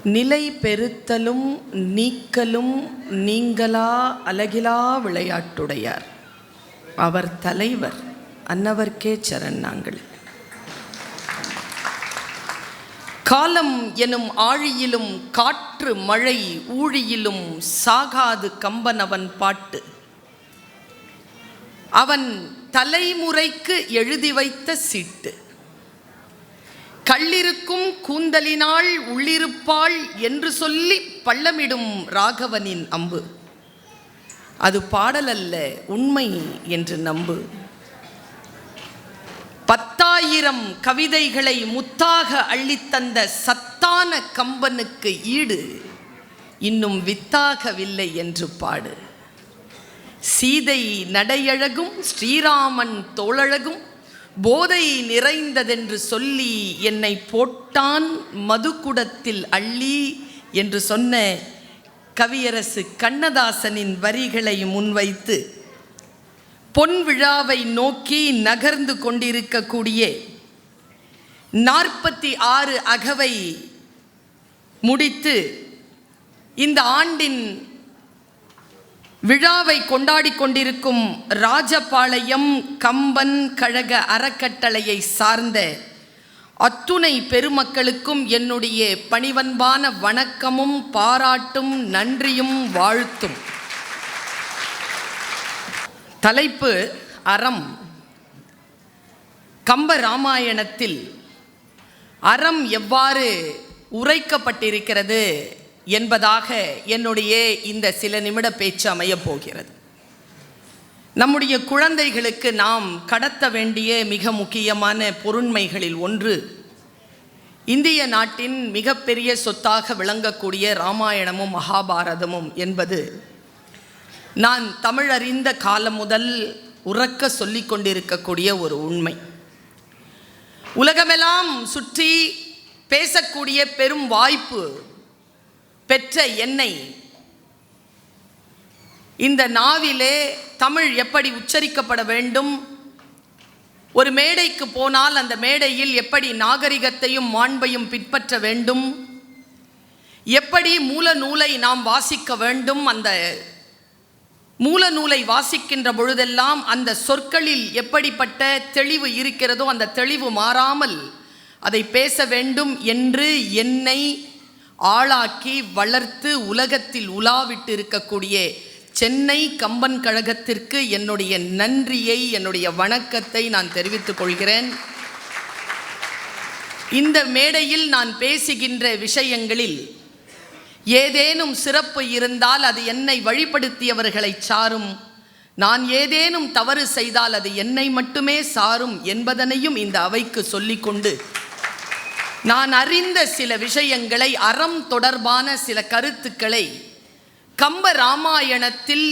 நிலை பெறுத்தலும் நீக்கலும் நீங்களா அலகிலா விளையாட்டுடையார். அவர் தலைவர் அன்னவர்க்கே சரண். நாங்கள் காலம் எனும் ஆழியிலும் காற்று மழை ஊழியிலும் சாகாது கம்பன் அவன் பாட்டு. அவன் தலைமுறைக்கு எழுதி வைத்த சீட்டு. கள்ளிருக்கும் கூந்தலினாள் உள்ளிருப்பாள் என்று சொல்லி பள்ளமிடும் ராகவனின் அம்பு. அது பாடலல்ல, உண்மை என்று நம்பு. 10,000 கவிதைகளை முத்தாக அள்ளித்தந்த சத்தான கம்பனுக்கு ஈடு இன்னும் வித்தாகவில்லை என்று பாடு. சீதை நடையழகும் ஸ்ரீராமன் தோளழகும் போதை நிறைந்ததென்று சொல்லி என்னை போட்டான் மதுக்குடத்தில் அள்ளி என்று சொன்ன கவியரசு கண்ணதாசனின் வரிகளை முன்வைத்து பொன் விழாவை நோக்கி நகர்ந்து கொண்டிருக்கக்கூடிய 46 அகவை முடித்து இந்த ஆண்டின் விழாவை கொண்டாடி கொண்டிருக்கும் ராஜபாளையம் கம்பன் கழக அறக்கட்டளையை சார்ந்த அத்துணை பெருமக்களுக்கும் என்னுடைய பணிவன்பான வணக்கமும் பாராட்டும் நன்றியும் வாழ்த்தும். தலைப்பு அறம். கம்ப ராமாயணத்தில் அறம் எவ்வாறு உரைக்கப்பட்டிருக்கிறது என்பதாக என்னுடைய இந்த சில நிமிட பேச்சு அமையப் போகிறது. நம்முடைய குழந்தைகளுக்கு நாம் கடத்த வேண்டிய மிக முக்கியமான பொருண்மைகளில் ஒன்று இந்திய நாட்டின் மிகப்பெரிய சொத்தாக விளங்கக்கூடிய இராமாயணமும் மகாபாரதமும் என்பது நான் தமிழறிந்த காலம் முதல் உறக்க சொல்லிக் கொண்டிருக்கக்கூடிய ஒரு உண்மை. உலகமெல்லாம் சுற்றி பேசக்கூடிய பெரும் வாய்ப்பு பெற்ற என்னை இந்த நாவிலே தமிழ் எப்படி உச்சரிக்கப்பட வேண்டும், ஒரு மேடைக்கு போனால் அந்த மேடையில் எப்படி நாகரிகத்தையும் மாண்பையும் பின்பற்ற வேண்டும், எப்படி மூல நூலை நாம் வாசிக்க வேண்டும், அந்த மூல நூலை வாசிக்கின்ற பொழுதெல்லாம் அந்த சொற்களில் எப்படிப்பட்ட தெளிவு இருக்கிறதோ அந்த தெளிவு மாறாமல் அதை பேச வேண்டும் என்று என்னை ஆளாக்கி வளர்த்து உலகத்தில் உலாவிட்டு இருக்கக்கூடிய சென்னை கம்பன் கழகத்திற்கு என்னுடைய நன்றியை, என்னுடைய வணக்கத்தை நான் தெரிவித்துக் கொள்கிறேன். இந்த மேடையில் நான் பேசுகின்ற விஷயங்களில் ஏதேனும் சிறப்பு இருந்தால் அது என்னை வழிபடுத்தியவர்களை சாரும், நான் ஏதேனும் தவறு செய்தால் அது என்னை மட்டுமே சாரும் என்பதனையும் இந்த அவைக்கு சொல்லிக்கொண்டு நான் அறிந்த சில விஷயங்களை, அறம் தொடர்பான சில கருத்துக்களை கம்ப ராமாயணத்தில்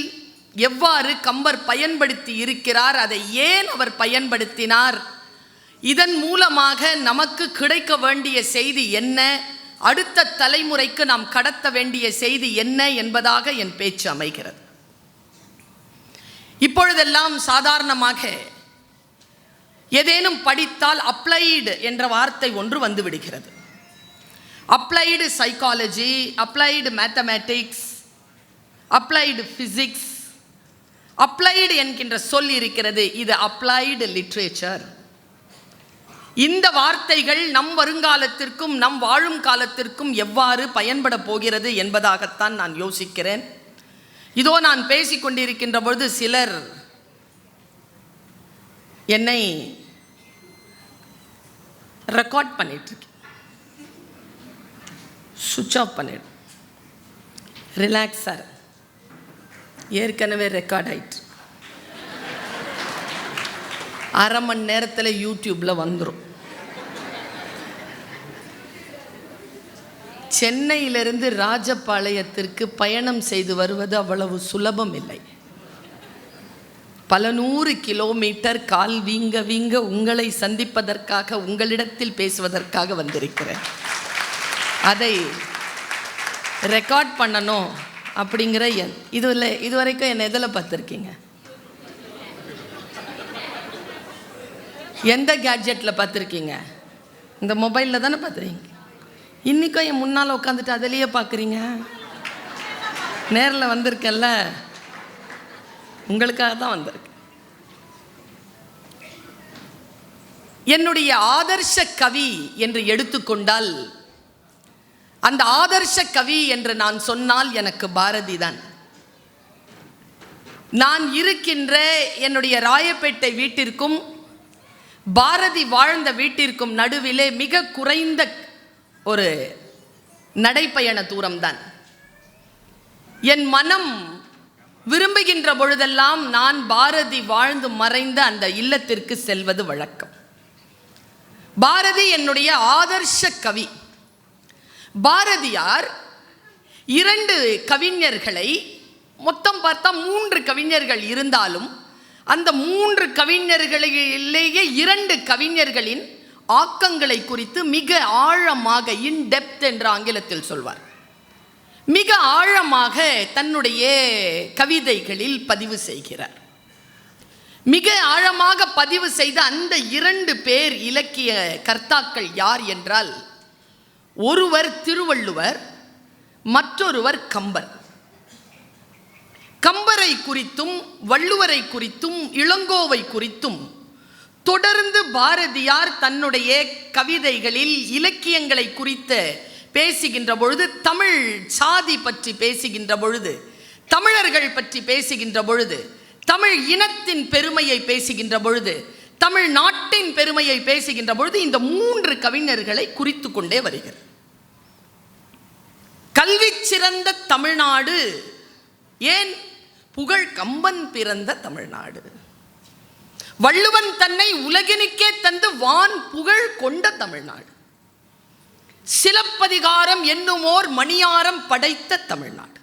எவ்வாறு கம்பர் பயன்படுத்தி இருக்கிறார், அதை ஏன் அவர் பயன்படுத்தினார், இதன் மூலமாக நமக்கு கிடைக்க வேண்டிய செய்தி என்ன, அடுத்த தலைமுறைக்கு நாம் கடத்த வேண்டிய செய்தி என்ன என்பதாக என் பேச்சு அமைகிறது. இப்பொழுதெல்லாம் சாதாரணமாக ஏதேனும் படித்தால் அப்ளைடு என்ற வார்த்தை ஒன்று வந்து விடுகிறது. Applied psychology, applied mathematics, applied physics, applied என்கின்ற சொல் இருக்கிறது. இது அப்ளைடு லிட்ரேச்சர். இந்த வார்த்தைகள் நம் வருங்காலத்திற்கும் நம் வாழும் காலத்திற்கும் எவ்வாறு பயன்பட போகிறது என்பதாகத்தான் நான் யோசிக்கிறேன். இதோ நான் பேசிக்கொண்டிருக்கின்ற பொழுது சிலர் என்னை ரெக்கார்ட் பண்ணிட்டு இருக்கேன். சுவிட்ச் ஆஃப் பண்ணிடு, ரிலாக்ஸ் சார், ஏற்கனவே ரெக்கார்ட் ஆயிட்டு, அரை மணி நேரத்தில் யூடியூப்பில் வந்துடும். சென்னையிலிருந்து ராஜபாளையத்திற்கு பயணம் செய்து வருவது அவ்வளவு சுலபம் இல்லை. பல 100 கிலோமீட்டர் கால் வீங்க வீங்க உங்களை சந்திப்பதற்காக, உங்களிடத்தில் பேசுவதற்காக வந்திருக்கிறேன். அதை ரெக்கார்ட் பண்ணணும் அப்படிங்கிற இதுவரைக்கும் என்னை எதில் பார்த்துருக்கீங்க? எந்த கேட்ஜெட்டில் பார்த்துருக்கீங்க? இந்த மொபைலில் தானே பார்த்துருக்கீங்க. இன்றைக்கும் என் முன்னால் உட்காந்துட்டு அதிலேயே பார்க்குறீங்க. நேரில் வந்திருக்கேன்ல, உங்களுக்காக தான் வந்திருக்கு. என்னுடைய ஆதர்ஷ கவி என்று எடுத்துக்கொண்டால், அந்த ஆதர்ஷ கவி என்று நான் சொன்னால் எனக்கு பாரதி தான். நான் இருக்கின்ற என்னுடைய ராயப்பேட்டை வீட்டிற்கும் பாரதி வாழ்ந்த வீட்டிற்கும் நடுவிலே மிக குறைந்த ஒரு நடைப்பயண தூரம்தான். என் மனம் விரும்புகின்ற பொழுதெல்லாம் நான் பாரதி வாழ்ந்து மறைந்த அந்த இல்லத்திற்கு செல்வது வழக்கம். பாரதி என்னுடைய ஆதர்ஷ கவி. பாரதியார் 2 கவிஞர்களை, மொத்தம் பார்த்தா 3 கவிஞர்கள் இருந்தாலும் அந்த 3 கவிஞர்களிலேயே 2 கவிஞர்களின் ஆக்கங்களை குறித்து மிக ஆழமாக, இன் டெப்த் என்று ஆங்கிலத்தில் சொல்வார், மிக ஆழமாக தன்னுடைய கவிதைகளில் பதிவு செய்கிறார். மிக ஆழமாக பதிவு செய்த அந்த 2 பேர் இலக்கிய கர்த்தாக்கள் யார் என்றால், ஒருவர் திருவள்ளுவர், மற்றொருவர் கம்பர். கம்பரை குறித்தும் வள்ளுவரை குறித்தும் இளங்கோவை குறித்தும் தொடர்ந்து பாரதியார் தன்னுடைய கவிதைகளில் இலக்கியங்களை குறித்து பேசுகின்ற பொழுது, தமிழ் சாதி பற்றி பேசுகின்ற பொழுது, தமிழர்கள் பற்றி பேசுகின்ற பொழுது, தமிழ் இனத்தின் பெருமையை பேசுகின்ற பொழுது, தமிழ் நாட்டின் பெருமையை பேசுகின்ற பொழுது இந்த 3 கவிஞர்களை குறித்து கொண்டே வருகிறார். கல்வி சிறந்த தமிழ்நாடு, ஏன்? புகழ் கம்பன் பிறந்த தமிழ்நாடு. வள்ளுவன் தன்னை உலகினுக்கே தந்து வான் புகழ் கொண்ட தமிழ்நாடு. சிலப்பதிகாரம் என்னுமோர் மணியாரம் படைத்த தமிழ்நாடு.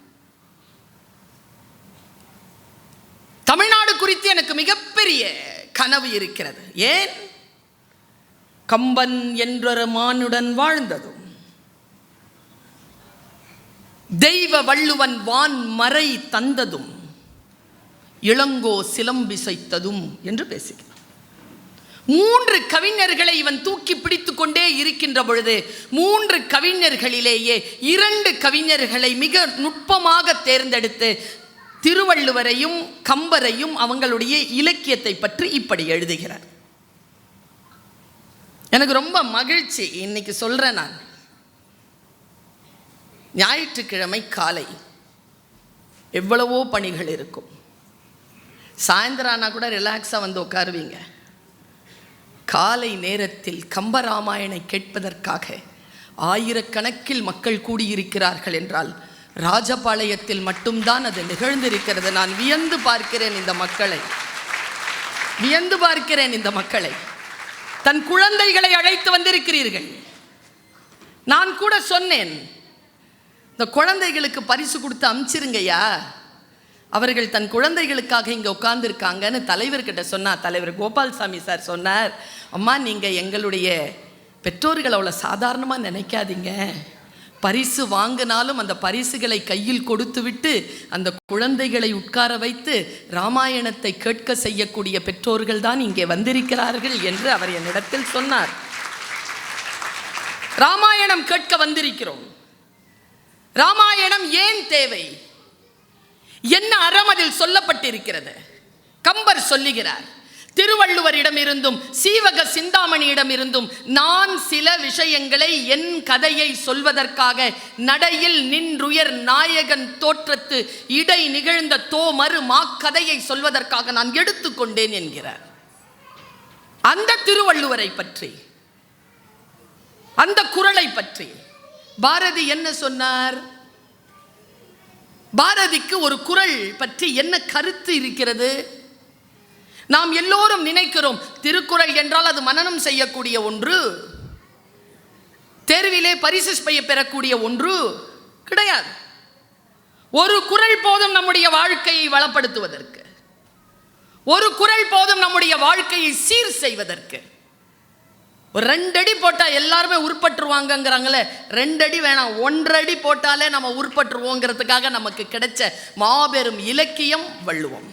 தமிழ்நாடு குறித்து எனக்கு மிகப்பெரிய கனவு இருக்கிறது. ஏன்? கம்பன் என்றொரு மானுடன் வாழ்ந்ததும், தெய்வ வள்ளுவன் வான் மறை தந்ததும், இளங்கோ சிலம்பிசைத்ததும் என்று பேசுகிறார். 3 கவிஞர்களை இவன் தூக்கி பிடித்து கொண்டே இருக்கின்ற பொழுது 3 கவிஞர்களிலேயே 2 கவிஞர்களை மிக நுட்பமாக தேர்ந்தெடுத்து திருவள்ளுவரையும் கம்பரையும் அவங்களுடைய இலக்கியத்தை பற்றி இப்படி எழுதுகிறார். எனக்கு ரொம்ப மகிழ்ச்சி. இன்னைக்கு சொல்றேன், நான் ஞாயிற்றுக்கிழமை காலை எவ்வளவோ பணிகள் இருக்கும். சாயந்தரம் ஆனால் கூட ரிலாக்ஸாக வந்து உட்காருவீங்க. காலை நேரத்தில் கம்பராமாயணை கேட்பதற்காக ஆயிரக்கணக்கில் மக்கள் கூடியிருக்கிறார்கள் என்றால் ராஜபாளையத்தில் மட்டும்தான் அது நிகழ்ந்திருக்கிறது. நான் வியந்து பார்க்கிறேன் இந்த மக்களை, வியந்து பார்க்கிறேன் இந்த மக்களை. தன் குழந்தைகளை அழைத்து வந்திருக்கிறீர்கள். நான் கூட சொன்னேன், இந்த குழந்தைகளுக்கு பரிசு கொடுத்து அனுப்பிச்சிருங்கய்யா, அவர்கள் தன் குழந்தைகளுக்காக இங்கே உட்கார்ந்துருக்காங்கன்னு தலைவர்கிட்ட சொன்னார். தலைவர் கோபால்சாமி சார் சொன்னார், அம்மா நீங்கள் எங்களுடைய பெற்றோர்கள் அவ்வளோ சாதாரணமாக நினைக்காதீங்க. பரிசு வாங்கினாலும் அந்த பரிசுகளை கையில் கொடுத்து விட்டு அந்த குழந்தைகளை உட்கார வைத்து ராமாயணத்தை கேட்க செய்யக்கூடிய பெற்றோர்கள் தான் இங்கே வந்திருக்கிறார்கள் என்று அவர் என்னிடத்தில் சொன்னார். ராமாயணம் கேட்க வந்திருக்கிறோம். ராமாயணம் ஏன் தேவை? என்ன அறம் அதில் சொல்லப்பட்டிருக்கிறது? கம்பர் சொல்லுகிறார், திருவள்ளுவரிடம் இருந்தும் சீவக சிந்தாமணியிடம் இருந்தும் நான் சில விஷயங்களை என் கதையை சொல்வதற்காக நடையில் நின்றுயர் நாயகன் தோற்றத்து இடை நிகழ்ந்த தோமறு மாக்கதையை சொல்வதற்காக நான் எடுத்துக்கொண்டேன் என்கிறார். அந்த திருவள்ளுவரை பற்றி, அந்த குறளை பற்றி பாரதி என்ன சொன்னார்? பாரதிக்கு ஒரு குறள் பற்றி என்ன கருத்து இருக்கிறது? நாம் எல்லோரும் நினைக்கிறோம் திருக்குறள் என்றால் அது மனனம் செய்யக்கூடிய ஒன்று, தேர்விலே பரிசு பெறக்கூடிய ஒன்று கிடையாது. ஒரு குறள் போதும் நம்முடைய வாழ்க்கையை வளப்படுத்துவதற்கு, ஒரு குறள் போதும் நம்முடைய வாழ்க்கையை சீர் செய்வதற்கு. ஒரு 2 அடி போட்டால் எல்லாருமே உருப்பட்டுருவாங்கங்கிறாங்களே, 2 அடி வேணாம், 1 அடி போட்டாலே நம்ம உருப்பட்டுருவோங்கிறதுக்காக நமக்கு கிடைச்ச மாபெரும் இலக்கியம் வள்ளுவம்.